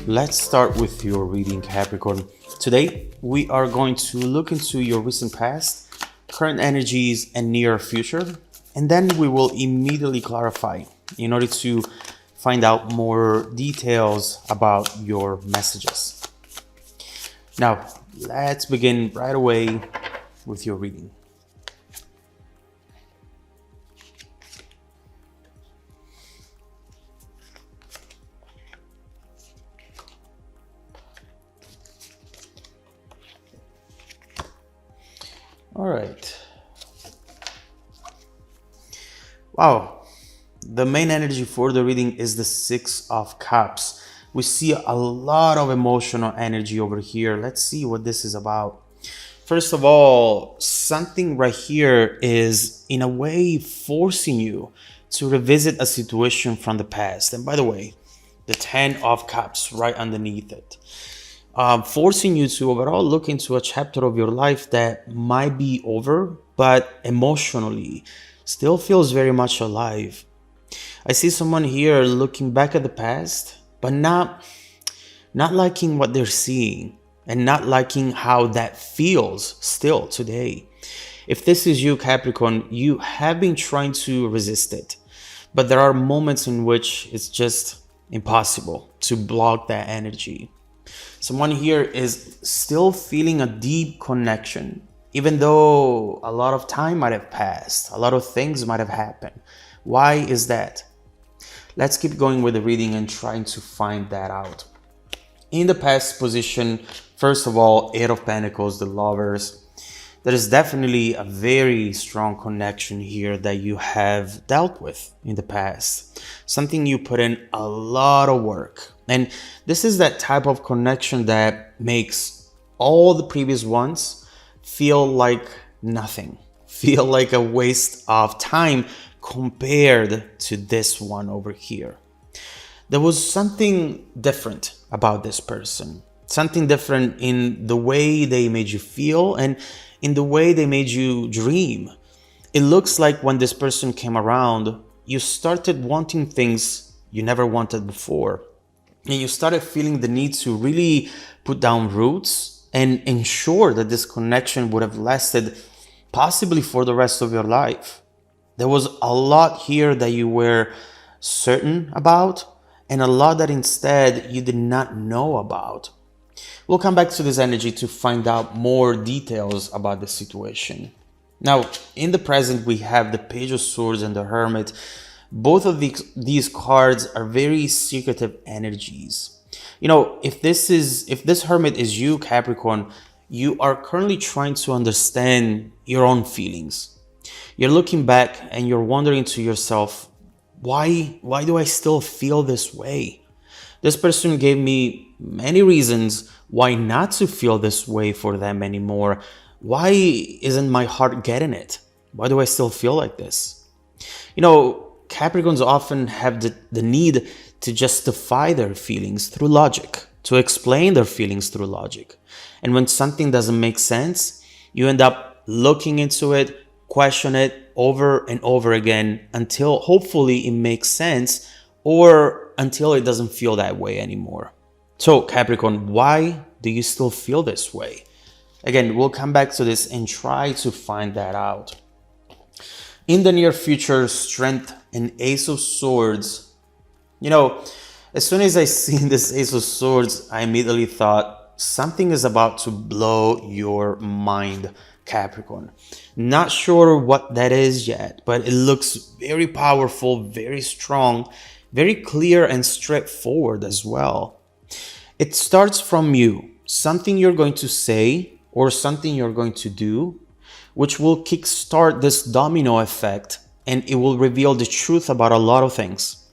Let's start with your reading, Capricorn. Today, we are going to look into your recent past, current energies, and near future, and then we will immediately clarify in order to find out more details about your messages. Now, let's begin right away with your reading. All right. Wow. The main energy for the reading is the Six of Cups. We see a lot of emotional energy over here. Let's see what this is about. First of all, something right here is in a way forcing you to revisit a situation from the past. And by the way, the Ten of Cups right underneath it. Forcing you to overall look into a chapter of your life that might be over, but emotionally still feels very much alive. I see someone here looking back at the past, but not liking what they're seeing and not liking how that feels still today. If this is you, Capricorn, you have been trying to resist it, but there are moments in which it's just impossible to block that energy. Someone here is still feeling a deep connection, even though a lot of time might have passed, a lot of things might have happened. Why is that? Let's keep going with the reading and trying to find that out. In the past position, first of all, Eight of Pentacles, the Lovers. There is definitely a very strong connection here that you have dealt with in the past. Something you put in a lot of work. And this is that type of connection that makes all the previous ones feel like nothing, feel like a waste of time compared to this one over here. There was something different about this person, something different in the way they made you feel and in the way they made you dream. It looks like when this person came around, you started wanting things you never wanted before. And you started feeling the need to really put down roots and ensure that this connection would have lasted possibly for the rest of your life. There was a lot here that you were certain about and a lot that instead you did not know about. We'll come back to this energy to find out more details about the situation. Now, in the present, we have the Page of Swords and the Hermit. Both of these cards are very secretive energies. You know, if this Hermit is you, Capricorn, you are currently trying to understand your own feelings. You're looking back and you're wondering to yourself, why do I still feel this way? This person gave me many reasons why not to feel this way for them anymore. Why isn't my heart getting it? Why do I still feel like this? You know, Capricorns often have the need to justify their feelings through logic, to explain their feelings through logic. And when something doesn't make sense, you end up looking into it, question it over and over again until hopefully it makes sense or until it doesn't feel that way anymore. So Capricorn, why do you still feel this way? Again, we'll come back to this and try to find that out. In the near future, Strength and Ace of Swords. You know, as soon as I seen this Ace of Swords, I immediately thought something is about to blow your mind, Capricorn. Not sure what that is yet, but it looks very powerful, very strong, very clear and straightforward as well. It starts from you, something you're going to say or something you're going to do, which will kickstart this domino effect and it will reveal the truth about a lot of things,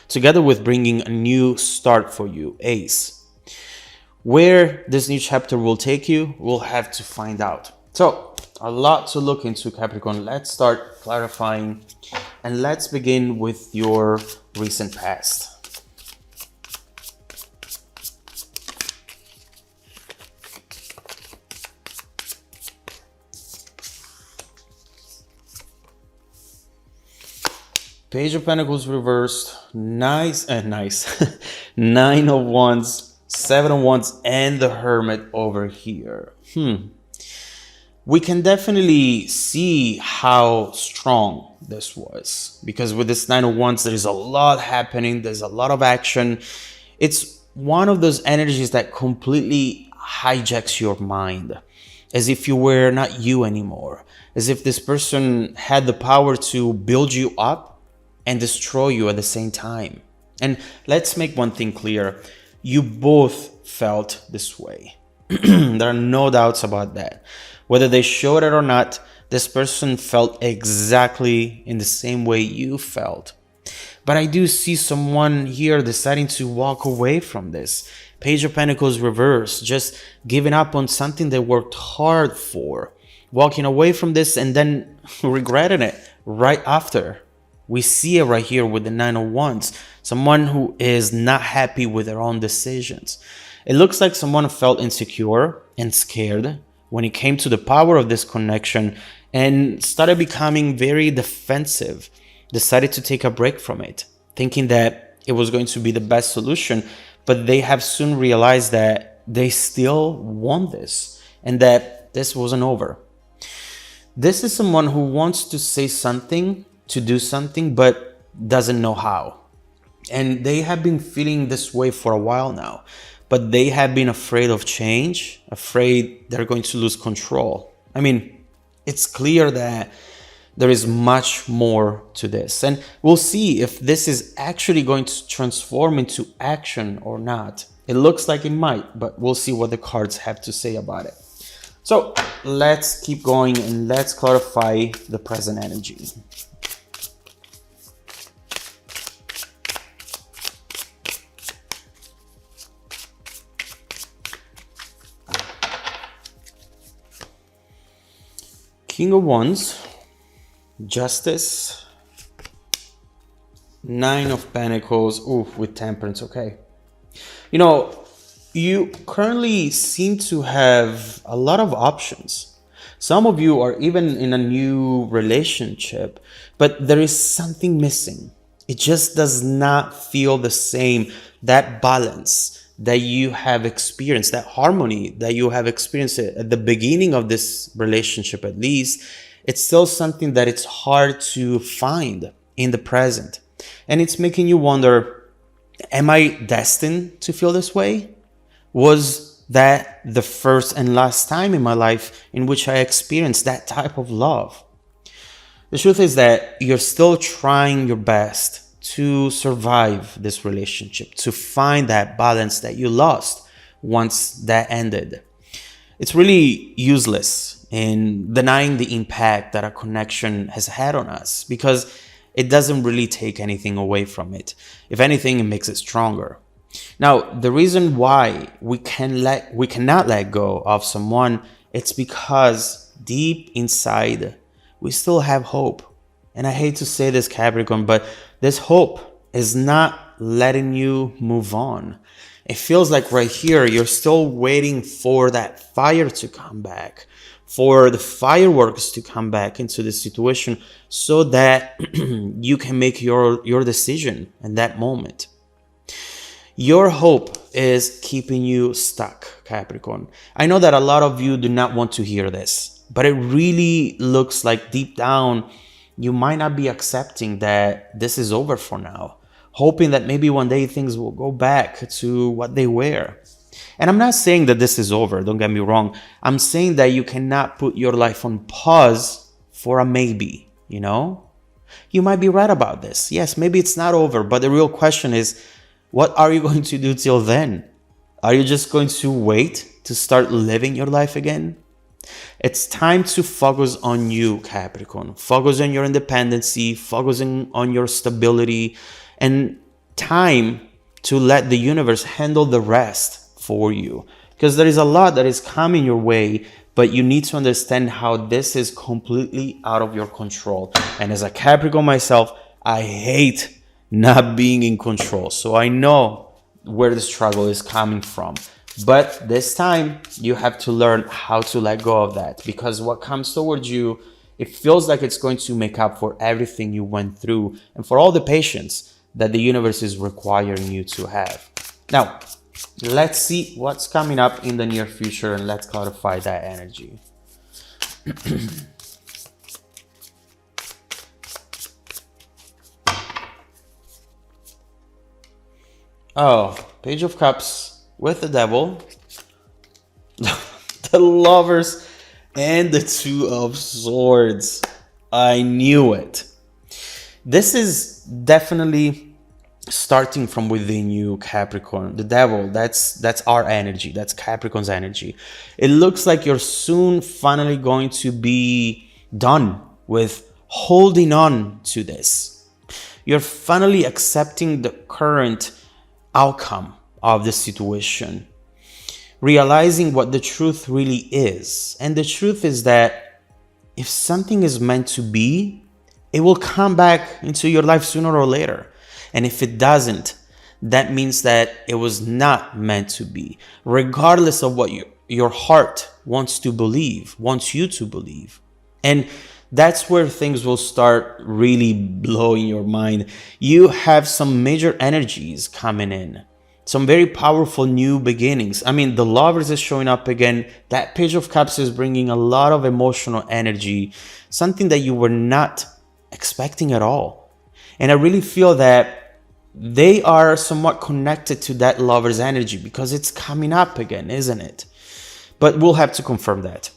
together with bringing a new start for you, Ace. Where this new chapter will take you, we'll have to find out. So, a lot to look into, Capricorn. Let's start clarifying and let's begin with your recent past. Page of Pentacles reversed. Nice. 9 of Wands, Seven of Wands and the Hermit over here. We can definitely see how strong this was, because with this Nine of Wands, there is a lot happening. There's a lot of action. It's one of those energies that completely hijacks your mind, as if you were not you anymore, as if this person had the power to build you up and destroy you at the same time. And let's make one thing clear. You both felt this way. There are no doubts about that. Whether they showed it or not, this person felt exactly in the same way you felt. But I do see someone here deciding to walk away from this. Page of Pentacles reverse, just giving up on something they worked hard for. Walking away from this and then regretting it right after. We see it right here with the Nine of Wands. Someone who is not happy with their own decisions. It looks like someone felt insecure and scared when it came to the power of this connection and started becoming very defensive, decided to take a break from it, thinking that it was going to be the best solution, but they have soon realized that they still want this and that this wasn't over. This is someone who wants to say something, to do something, but doesn't know how. And they have been feeling this way for a while now. But they have been afraid of change, afraid they're going to lose control. I mean, it's clear that there is much more to this. And we'll see if this is actually going to transform into action or not. It looks like it might, but we'll see what the cards have to say about it. So let's keep going and let's clarify the present energy. King of Wands, Justice, Nine of Pentacles, with Temperance, okay. You know, you currently seem to have a lot of options. Some of you are even in a new relationship, but there is something missing. It just does not feel the same, that balance that you have experienced, that harmony that you have experienced at the beginning of this relationship, at least. It's still something that it's hard to find in the present. And it's making you wonder, am I destined to feel this way? Was that the first and last time in my life in which I experienced that type of love? The truth is that you're still trying your best to survive this relationship, to find that balance that you lost once that ended. It's really useless in denying the impact that a connection has had on us, because it doesn't really take anything away from it. If anything, it makes it stronger. Now, the reason why we cannot let go of someone, it's because deep inside we still have hope. And I hate to say this, Capricorn, but this hope is not letting you move on. It feels like right here, you're still waiting for that fire to come back, for the fireworks to come back into the situation so that you can make your decision in that moment. Your hope is keeping you stuck, Capricorn. I know that a lot of you do not want to hear this, but it really looks like deep down, you might not be accepting that this is over for now, hoping that maybe one day things will go back to what they were. And I'm not saying that this is over, don't get me wrong. I'm saying that you cannot put your life on pause for a maybe, you know? You might be right about this. Yes, maybe it's not over, but the real question is, what are you going to do till then? Are you just going to wait to start living your life again? It's time to focus on you, Capricorn. Focus on your independency, focusing on your stability, and time to let the universe handle the rest for you. Because there is a lot that is coming your way, but you need to understand how this is completely out of your control. And as a Capricorn myself, I hate not being in control. So I know where the struggle is coming from. But this time, you have to learn how to let go of that, because what comes towards you, it feels like it's going to make up for everything you went through and for all the patience that the universe is requiring you to have. Now, Let's see what's coming up in the near future and let's clarify that energy. Oh, Page of Cups with the Devil, the Lovers, and the Two of Swords. I knew it. This is definitely starting from within you, Capricorn. The Devil, that's our energy. That's Capricorn's energy. It looks like you're soon finally going to be done with holding on to this. You're finally accepting the current outcome of the situation, realizing what the truth really is. And the truth is that if something is meant to be, it will come back into your life sooner or later. And if it doesn't, that means that it was not meant to be, regardless of what your heart wants to believe, wants you to believe. And that's where things will start really blowing your mind. You have some major energies coming in, some very powerful new beginnings. I mean, the Lovers is showing up again. That Page of Cups is bringing a lot of emotional energy, something that you were not expecting at all. And I really feel that they are somewhat connected to that Lover's energy because it's coming up again, isn't it? But we'll have to confirm that.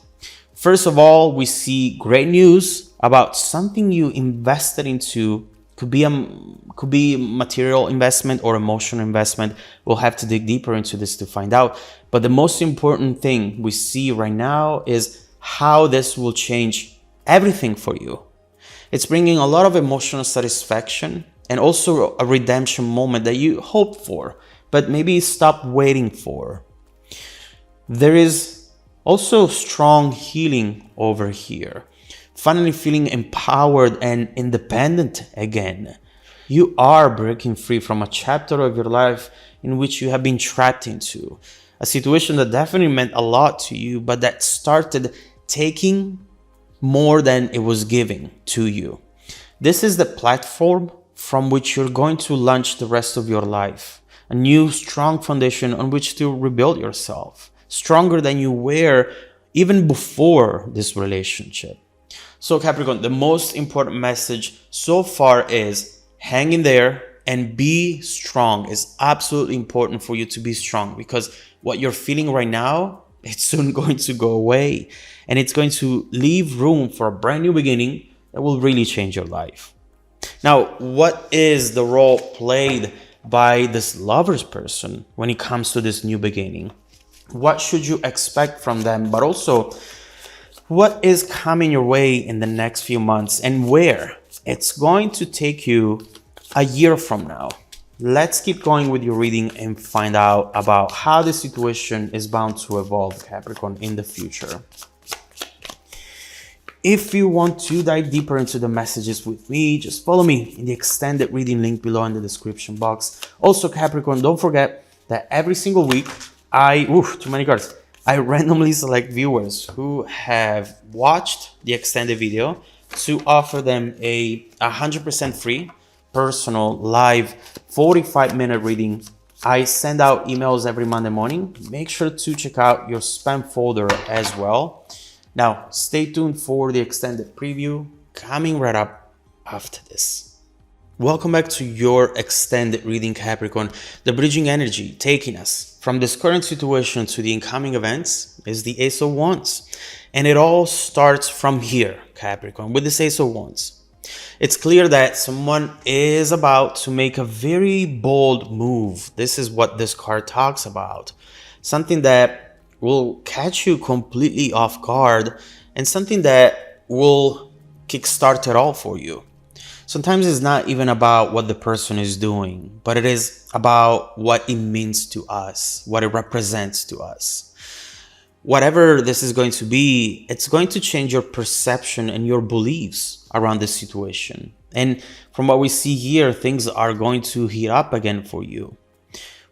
First of all, we see great news about something you invested into. Could be material investment or emotional investment. We'll have to dig deeper into this to find out. But the most important thing we see right now is how this will change everything for you. It's bringing a lot of emotional satisfaction and also a redemption moment that you hoped for, but maybe stopped waiting for. There is also strong healing over here. Finally feeling empowered and independent again. You are breaking free from a chapter of your life in which you have been trapped into. A situation that definitely meant a lot to you, but that started taking more than it was giving to you. This is the platform from which you're going to launch the rest of your life. A new strong foundation on which to rebuild yourself. Stronger than you were even before this relationship. So Capricorn, the most important message so far is hang in there and be strong. It's absolutely important for you to be strong because what you're feeling right now, it's soon going to go away. And it's going to leave room for a brand new beginning that will really change your life. Now, what is the role played by this Lovers person when it comes to this new beginning? What should you expect from them? But also, what is coming your way in the next few months and where? It's going to take you a year from now. Let's keep going with your reading and find out about how the situation is bound to evolve, Capricorn, in the future. If you want to dive deeper into the messages with me, just follow me in the extended reading link below in the description box. Also, Capricorn, don't forget that every single week, too many cards. I randomly select viewers who have watched the extended video to offer them a 100% free, personal, live, 45-minute reading. I send out emails every Monday morning. Make sure to check out your spam folder as well. Now, stay tuned for the extended preview coming right up after this. Welcome back to your extended reading, Capricorn. The bridging energy taking us from this current situation to the incoming events is the Ace of Wands. And it all starts from here, Capricorn, with this Ace of Wands. It's clear that someone is about to make a very bold move. This is what this card talks about. Something that will catch you completely off guard and something that will kickstart it all for you. Sometimes it's not even about what the person is doing, but it is about what it means to us, what it represents to us. Whatever this is going to be, it's going to change your perception and your beliefs around this situation. And from what we see here, things are going to heat up again for you.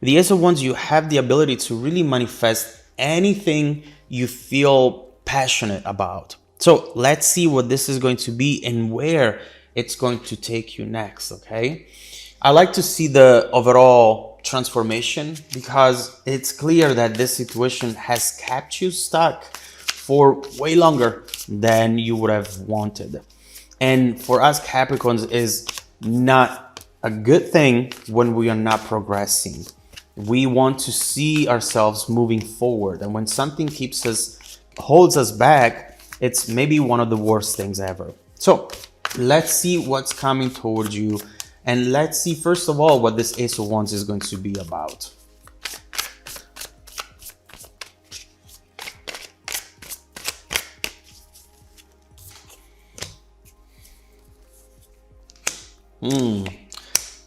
With the Ace of Wands, you have the ability to really manifest anything you feel passionate about. So let's see what this is going to be and where it's going to take you next, okay? I like to see the overall transformation, because it's clear that this situation has kept you stuck for way longer than you would have wanted. And for us Capricorns is not a good thing when we are not progressing. We want to see ourselves moving forward. And when something holds us back, it's maybe one of the worst things ever. So let's see what's coming towards you. And let's see, first of all, what this Ace of Wands is going to be about.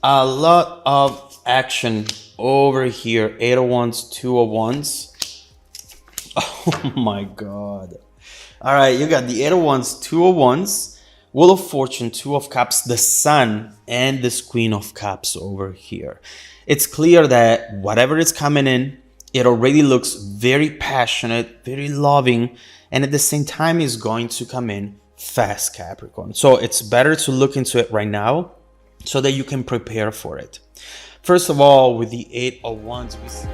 A lot of action over here. 8 of Wands, 2 of Wands. Oh my God. All right, you got the 8 of Wands, 2 of Wands, Wheel of Fortune, 2 of Cups, the Sun, and this Queen of Cups over here. It's clear that whatever is coming in, it already looks very passionate, very loving, and at the same time is going to come in fast, Capricorn. So it's better to look into it right now so that you can prepare for it. First of all, with the 8 of Wands, we see